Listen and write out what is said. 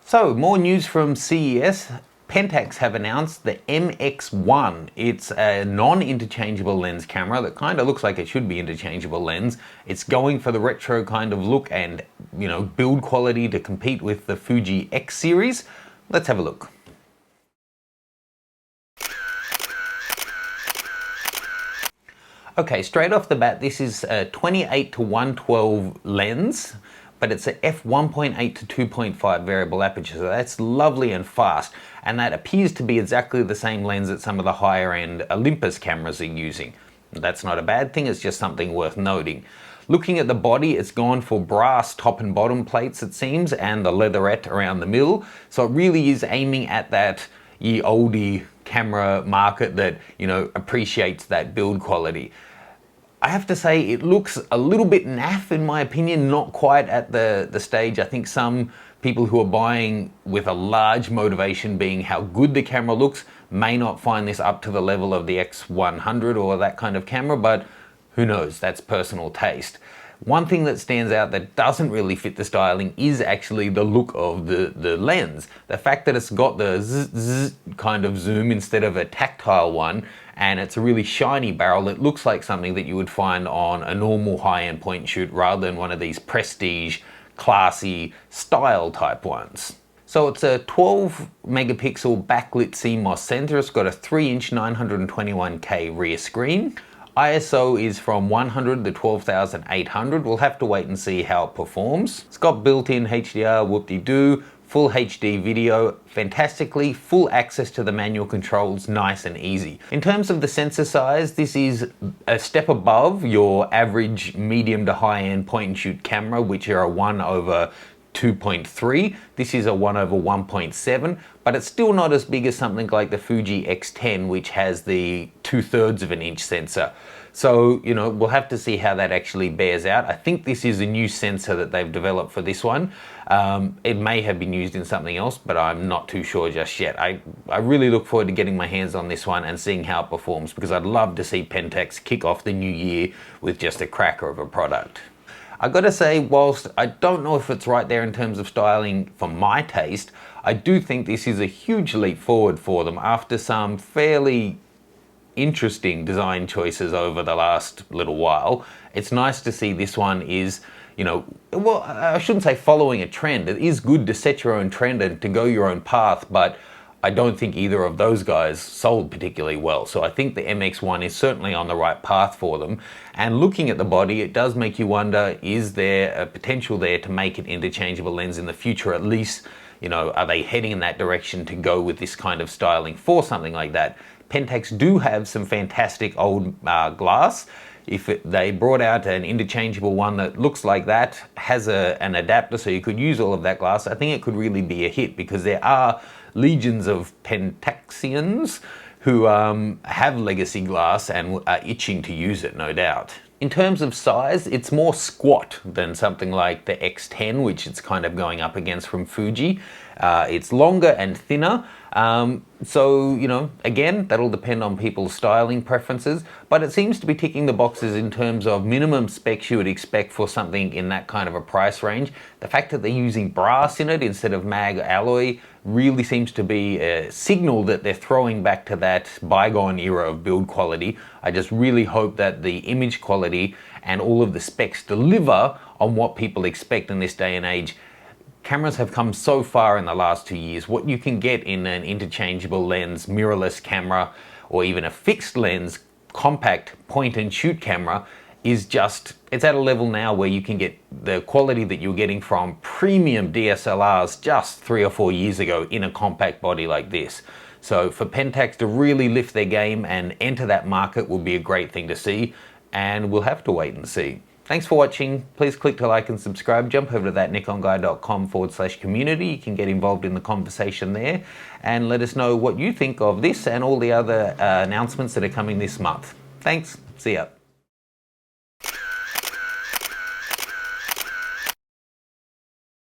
So, more news from CES. Pentax have announced the MX-1. It's a non-interchangeable lens camera that kind of looks like it should be interchangeable lens. It's going for the retro kind of look and, build quality to compete with the Fuji X series. Let's have a look. Okay, straight off the bat, this is a 28 to 112 lens, but it's a f1.8 to 2.5 variable aperture, so that's lovely and fast, and that appears to be exactly the same lens that some of the higher end Olympus cameras are using. That's not a bad thing, it's just something worth noting. Looking at the body, it's gone for brass top and bottom plates, it seems, and the leatherette around the middle, so it really is aiming at that ye oldie camera market that, appreciates that build quality. I have to say it looks a little bit naff in my opinion, not quite at the stage. I think some people who are buying with a large motivation being how good the camera looks may not find this up to the level of the X100 or that kind of camera, but who knows, that's personal taste. One thing that stands out that doesn't really fit the styling is actually the look of the lens. The fact that it's got the zzz kind of zoom instead of a tactile one, and it's a really shiny barrel. It looks like something that you would find on a normal high-end point and shoot rather than one of these prestige, classy, style type ones. So it's a 12 megapixel backlit CMOS sensor. It's got a 3-inch 921K rear screen. ISO is from 100 to 12,800. We'll have to wait and see how it performs. It's got built-in HDR, whoop-de-doo, full HD video, fantastically, full access to the manual controls, nice and easy. In terms of the sensor size, this is a step above your average medium to high-end point and shoot camera, which are a 1/2.3. This is a 1/1.7, but it's still not as big as something like the Fuji X10, which has the 2/3 of an inch sensor. So, we'll have to see how that actually bears out. I think this is a new sensor that they've developed for this one. It may have been used in something else, but I'm not too sure just yet. I really look forward to getting my hands on this one and seeing how it performs, because I'd love to see Pentax kick off the new year with just a cracker of a product. I gotta say, whilst I don't know if it's right there in terms of styling for my taste, I do think this is a huge leap forward for them after some fairly interesting design choices over the last little while. It's nice to see this one is, well, I shouldn't say following a trend. It is good to set your own trend and to go your own path, but I don't think either of those guys sold particularly well. So I think the MX-1 is certainly on the right path for them. And looking at the body, it does make you wonder, is there a potential there to make an interchangeable lens in the future? At least, are they heading in that direction to go with this kind of styling for something like that? Pentax do have some fantastic old glass. If they brought out an interchangeable one that looks like that, has an adapter so you could use all of that glass, I think it could really be a hit, because there are legions of Pentaxians who have legacy glass and are itching to use it, no doubt. In terms of size, it's more squat than something like the X10, which it's kind of going up against from Fuji. It's longer and thinner. So, again, that'll depend on people's styling preferences, but it seems to be ticking the boxes in terms of minimum specs you would expect for something in that kind of a price range. The fact that they're using brass in it instead of mag alloy really seems to be a signal that they're throwing back to that bygone era of build quality. I just really hope that the image quality and all of the specs deliver on what people expect in this day and age. Cameras have come so far in the last 2 years. What you can get in an interchangeable lens, mirrorless camera, or even a fixed lens, compact point and shoot camera is it's at a level now where you can get the quality that you're getting from premium DSLRs just 3 or 4 years ago in a compact body like this. So for Pentax to really lift their game and enter that market will be a great thing to see, and we'll have to wait and see. Thanks for watching. Please click to like and subscribe. Jump over to that nikonguy.com/community. You can get involved in the conversation there and let us know what you think of this and all the other announcements that are coming this month. Thanks. See ya.